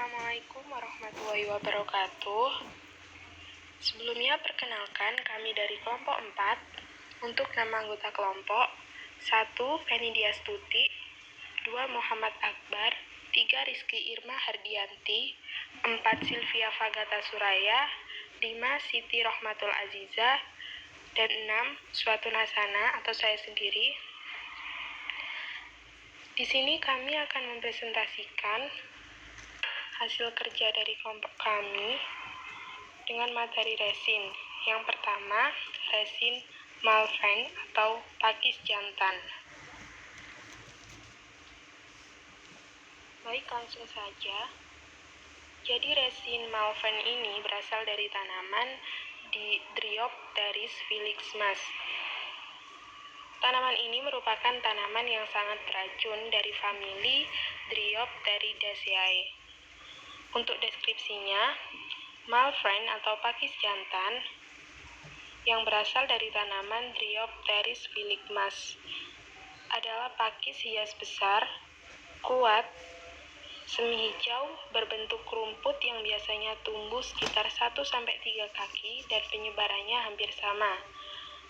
Assalamualaikum warahmatullahi wabarakatuh. Sebelumnya perkenalkan kami dari kelompok 4. Untuk nama anggota kelompok: 1. Feni Diastuti, 2. Muhammad Akbar, 3. Rizky Irma Hardianti, 4. Sylvia Fagata Suraya, 5. Siti Rohmatul Aziza, dan 6. Suatu Nasana atau saya sendiri. Di sini kami akan mempresentasikan hasil kerja dari kelompok kami dengan materi resin. Yang pertama, resin Malven atau pakis jantan. Baik, langsung saja. Jadi resin Malven ini berasal dari tanaman di Dryopteris felixmas. Tanaman ini merupakan tanaman yang sangat beracun dari famili Dryopteridaceae. Untuk deskripsinya, Malven atau pakis jantan yang berasal dari tanaman Dryopteris felixmas adalah pakis hias besar, kuat, semi hijau, berbentuk rumput yang biasanya tumbuh sekitar 1-3 kaki dan penyebarannya hampir sama.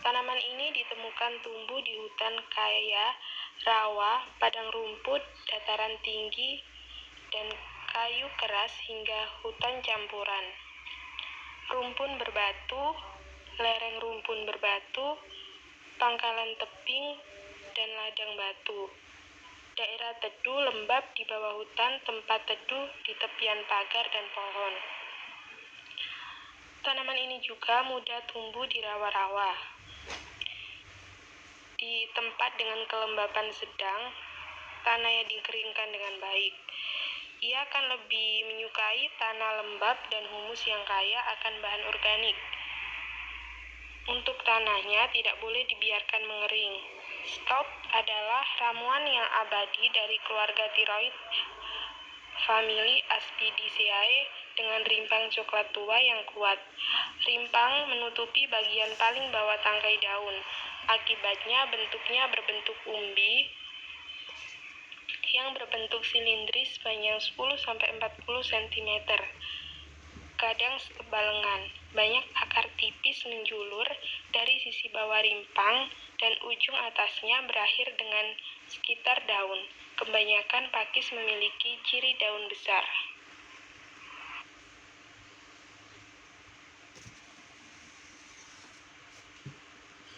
Tanaman ini ditemukan tumbuh di hutan kaya, rawa, padang rumput, dataran tinggi, dan kayu keras hingga hutan campuran. Rumpun berbatu, lereng rumpun berbatu, pangkalan tebing, dan ladang batu. Daerah teduh lembab di bawah hutan, tempat teduh di tepian pagar dan pohon. Tanaman ini juga mudah tumbuh di rawa-rawa. Di tempat dengan kelembapan sedang, tanah yang dikeringkan dengan baik. Ia akan lebih menyukai tanah lembab dan humus yang kaya akan bahan organik. Untuk tanahnya tidak boleh dibiarkan mengering. Stout adalah ramuan yang abadi dari keluarga tiroid famili Aspidiceae dengan rimpang coklat tua yang kuat. Rimpang menutupi bagian paling bawah tangkai daun. Akibatnya bentuknya berbentuk umbi yang berbentuk silindris sepanjang 10-40 cm. Kadang setebal lengan. Banyak akar tipis menjulur dari sisi bawah rimpang dan ujung atasnya berakhir dengan sekitar daun. Kebanyakan pakis memiliki ciri daun besar.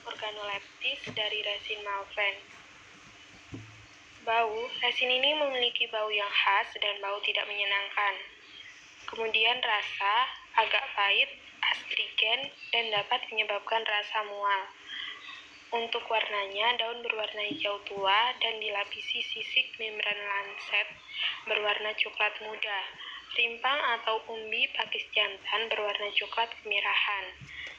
Organoleptis dari resin Malven. Bau, resin ini memiliki bau yang khas dan bau tidak menyenangkan. Kemudian rasa, agak pahit, astrigen, dan dapat menyebabkan rasa mual. Untuk warnanya, daun berwarna hijau tua dan dilapisi sisik membran lanset berwarna coklat muda. Rimpang atau umbi pakis jantan berwarna coklat kemerahan.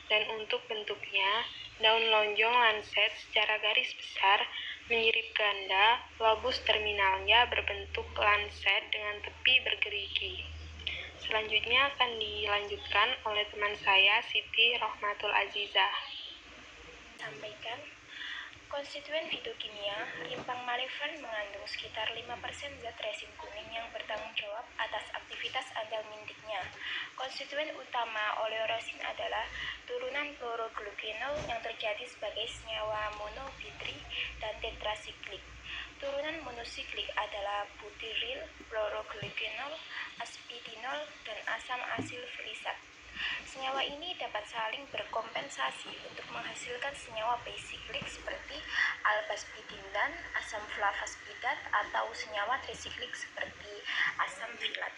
Dan untuk bentuknya, daun lonjong lanset secara garis besar, menyirip ganda, lobus terminalnya berbentuk lanset dengan tepi bergerigi. Selanjutnya akan dilanjutkan oleh teman saya, Siti Rohmatul Aziza. Sampaikan, konstituen fitokimia, rimpang Malven mengandung sekitar 5% zat resin kuning yang bertanggung jawab atas aktivitas antalmintiknya. Konstituen utama oleoresin adalah turunan chloroglucanol yang terjadi sebagai senyawa monofitri dan tetrasiklik. Turunan monosiklik adalah butyryl chloroglucanol, aspidinol, dan asam asil felisat. Senyawa ini dapat saling berkompensasi untuk menghasilkan senyawa bisiklik seperti alphaspidin asam flavaspidat atau senyawa trisiklik seperti asam filat.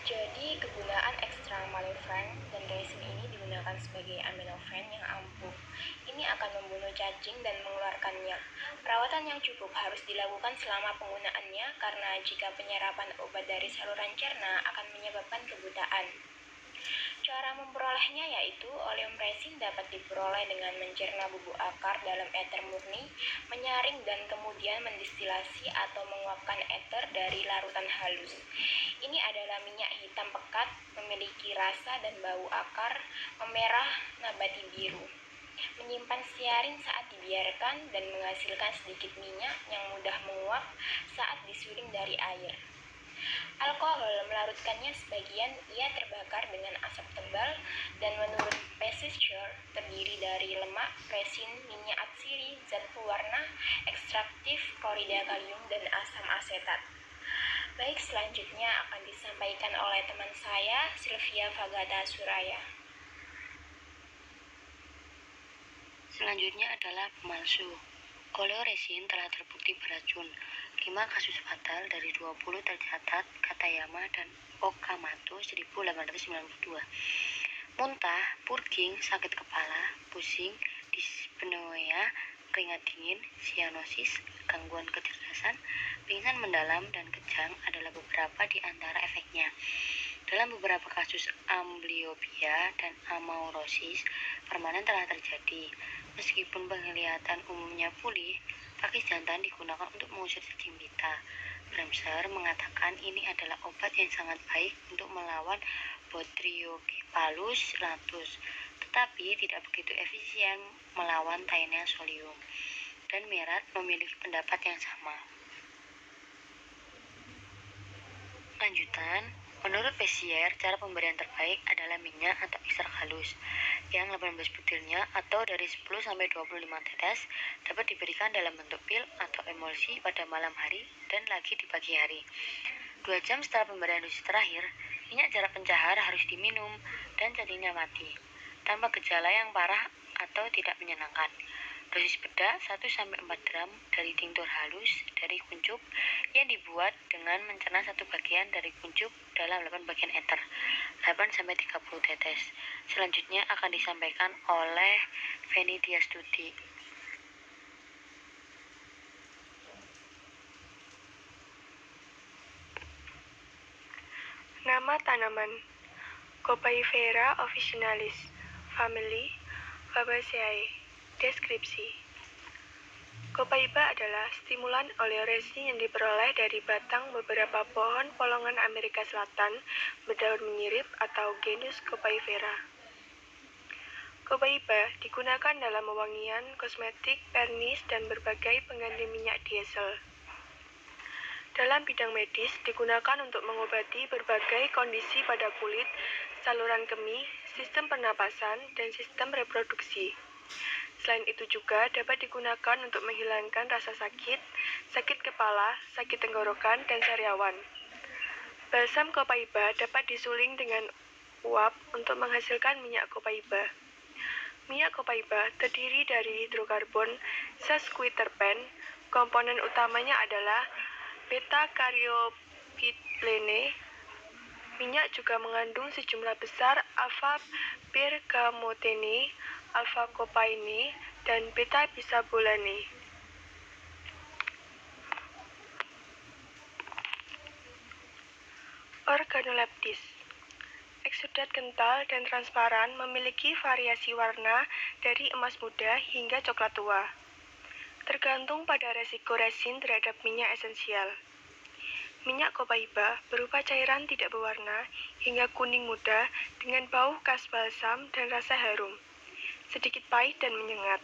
Jadi, kegunaan ekstrak Malven dan resin ini digunakan sebagai aminofen yang ampuh. Ini akan membunuh cacing dan mengeluarkannya. Perawatan yang cukup harus dilakukan selama penggunaannya karena jika penyerapan obat dari saluran cerna akan menyebabkan kebutaan. Cara memperolehnya yaitu oleum resin dapat diperoleh dengan mencerna bubuk akar dalam eter murni, menyaring dan kemudian mendistilasi atau menguapkan eter dari larutan halus. Ini adalah minyak hitam pekat, memiliki rasa dan bau akar, memerah, nabati biru. menyimpan stearin saat dibiarkan, dan menghasilkan sedikit minyak yang mudah menguap saat disuling dari air. Alkohol melarutkannya sebagian, ia terbakar dengan asap tebal, dan menurut Pasteur terdiri dari lemak, resin, minyak atsiri, zat pewarna, ekstraktif, klorida kalium, dan asam asetat. Baik, selanjutnya akan disampaikan oleh teman saya, Sylvia Fagata Suraya. Selanjutnya adalah pemalsu. Oleoresin telah terbukti beracun. 5 kasus fatal dari 20 tercatat, Katayama dan Okamoto 1892. Muntah, purging, sakit kepala, pusing, dispnea, keringat dingin, cyanosis, gangguan kecerdasan, pingsan mendalam, dan kejang adalah beberapa di antara efeknya. Dalam beberapa kasus amblyopia dan amaurosis permanen telah terjadi. Meskipun penglihatan umumnya pulih, pakis jantan digunakan untuk mengusir cacing pita. Bremser mengatakan ini adalah obat yang sangat baik untuk melawan Botryophalus latus, tetapi tidak begitu efisien melawan Taenia solium. Dan Merat memiliki pendapat yang sama. Lanjutan, menurut Pasteur, cara pemberian terbaik adalah minyak atau ekstrak halus yang 18 butirnya atau dari 10-25 tetes dapat diberikan dalam bentuk pil atau emulsi pada malam hari dan lagi di pagi hari. 2 jam setelah pemberian dosis terakhir, minyak jarak pencahar harus diminum dan cacingnya mati, tanpa gejala yang parah atau tidak menyenangkan. Dosis bedak 1-4 gram dari tinktur halus dari kuncup yang dibuat dengan mencerna 1 bagian dari kuncup dalam 8 bagian eter, 8-30 tetes. Selanjutnya akan disampaikan oleh Feni Diastuti. Nama tanaman: Copaifera officinalis. Family: Fabaceae. Deskripsi: Copaiba adalah stimulan oleoresin yang diperoleh dari batang beberapa pohon polongan Amerika Selatan berdaun menyirip atau genus Copaifera. Copaiba digunakan dalam wewangian, kosmetik, pernis, dan berbagai pengganti minyak diesel. Dalam bidang medis, digunakan untuk mengobati berbagai kondisi pada kulit, saluran kemih, sistem pernapasan, dan sistem reproduksi. Selain itu juga dapat digunakan untuk menghilangkan rasa sakit, sakit kepala, sakit tenggorokan, dan sariawan. Balsam copaiba dapat disuling dengan uap untuk menghasilkan minyak copaiba. Minyak copaiba terdiri dari hidrokarbon sesquiterpen. Komponen utamanya adalah beta-karyophyllene. Minyak juga mengandung sejumlah besar alpha-bergamothene, alpha-copaine, dan beta-bisabolane. Organoleptis. Eksudat kental dan transparan, memiliki variasi warna dari emas muda hingga coklat tua. Tergantung pada resiko resin terhadap minyak esensial. Minyak copaiba berupa cairan tidak berwarna hingga kuning muda dengan bau khas balsam dan rasa harum, sedikit pahit dan menyengat.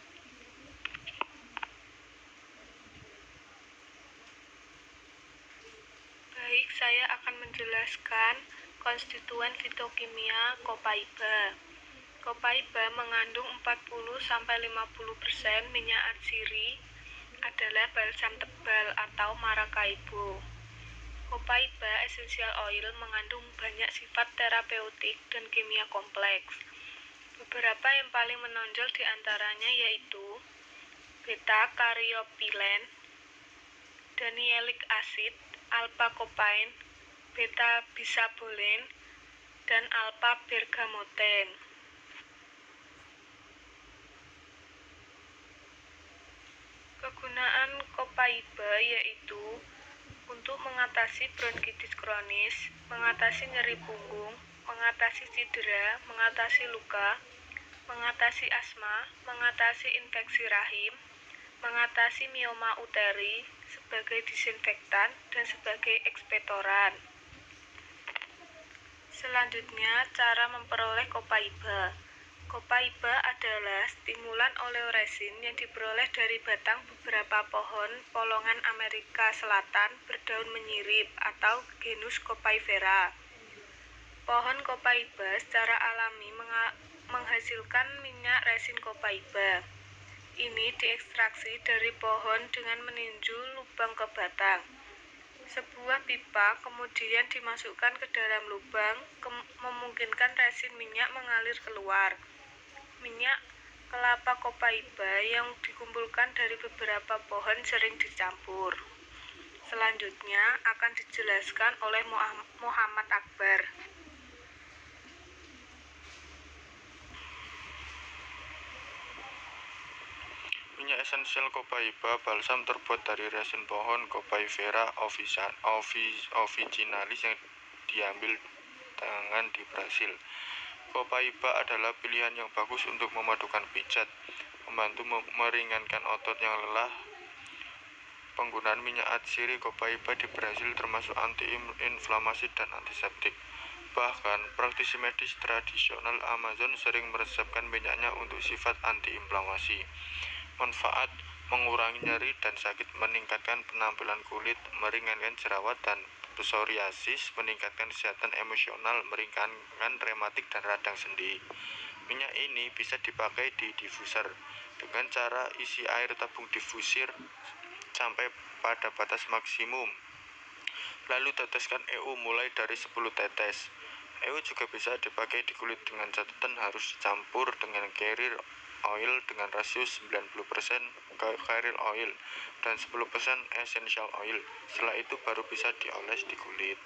Baik, saya akan menjelaskan konstituen fitokimia copaiba. Copaiba mengandung 40-50% minyak atsiri, adalah balsam tebal atau Maracaibo. Copaiba essential oil mengandung banyak sifat terapeutik dan kimia kompleks. Beberapa yang paling menonjol di antaranya yaitu beta-karyophyllene, daniyelic acid, alpha-copaine, beta-bisabolane, dan alpha-bergamoten. Kegunaan copaiba yaitu untuk mengatasi bronkitis kronis, mengatasi nyeri punggung, mengatasi cedera, mengatasi luka, mengatasi asma, mengatasi infeksi rahim, mengatasi mioma uteri, sebagai disinfektan, dan sebagai ekspektoran. Selanjutnya, cara memperoleh copaiba. Copaiba adalah stimulan oleoresin yang diperoleh dari batang beberapa pohon polongan Amerika Selatan berdaun menyirip atau genus Copaifera. Pohon copaiba secara alami menghasilkan minyak resin copaiba. Ini diekstraksi dari pohon dengan meninju lubang ke batang. Sebuah pipa kemudian dimasukkan ke dalam lubang, memungkinkan resin minyak mengalir keluar. Minyak kelapa copaiba yang dikumpulkan dari beberapa pohon sering dicampur. Selanjutnya akan dijelaskan oleh Muhammad Akbar. Minyak esensial copaiba balsam terbuat dari resin pohon Copaifera officinalis yang diambil tangan di Brasil. Copaiba adalah pilihan yang bagus untuk memadukan pijat, membantu meringankan otot yang lelah. Penggunaan minyak atsiri copaiba di Brasil termasuk anti-inflamasi dan antiseptik. Bahkan, praktisi medis tradisional Amazon sering meresepkan minyaknya untuk sifat anti-inflamasi. Manfaat: mengurangi nyeri dan sakit, meningkatkan penampilan kulit, meringankan jerawat dan psoriasis, meningkatkan kesehatan emosional, meringankan rematik dan radang sendi. Minyak ini bisa dipakai di diffuser dengan cara isi air tabung diffuser sampai pada batas maksimum. Lalu teteskan EU mulai dari 10 tetes. EU juga bisa dipakai di kulit dengan catatan harus dicampur dengan carrier oil dengan rasio 90% carrier oil dan 10% essential oil. Setelah itu baru bisa dioles di kulit.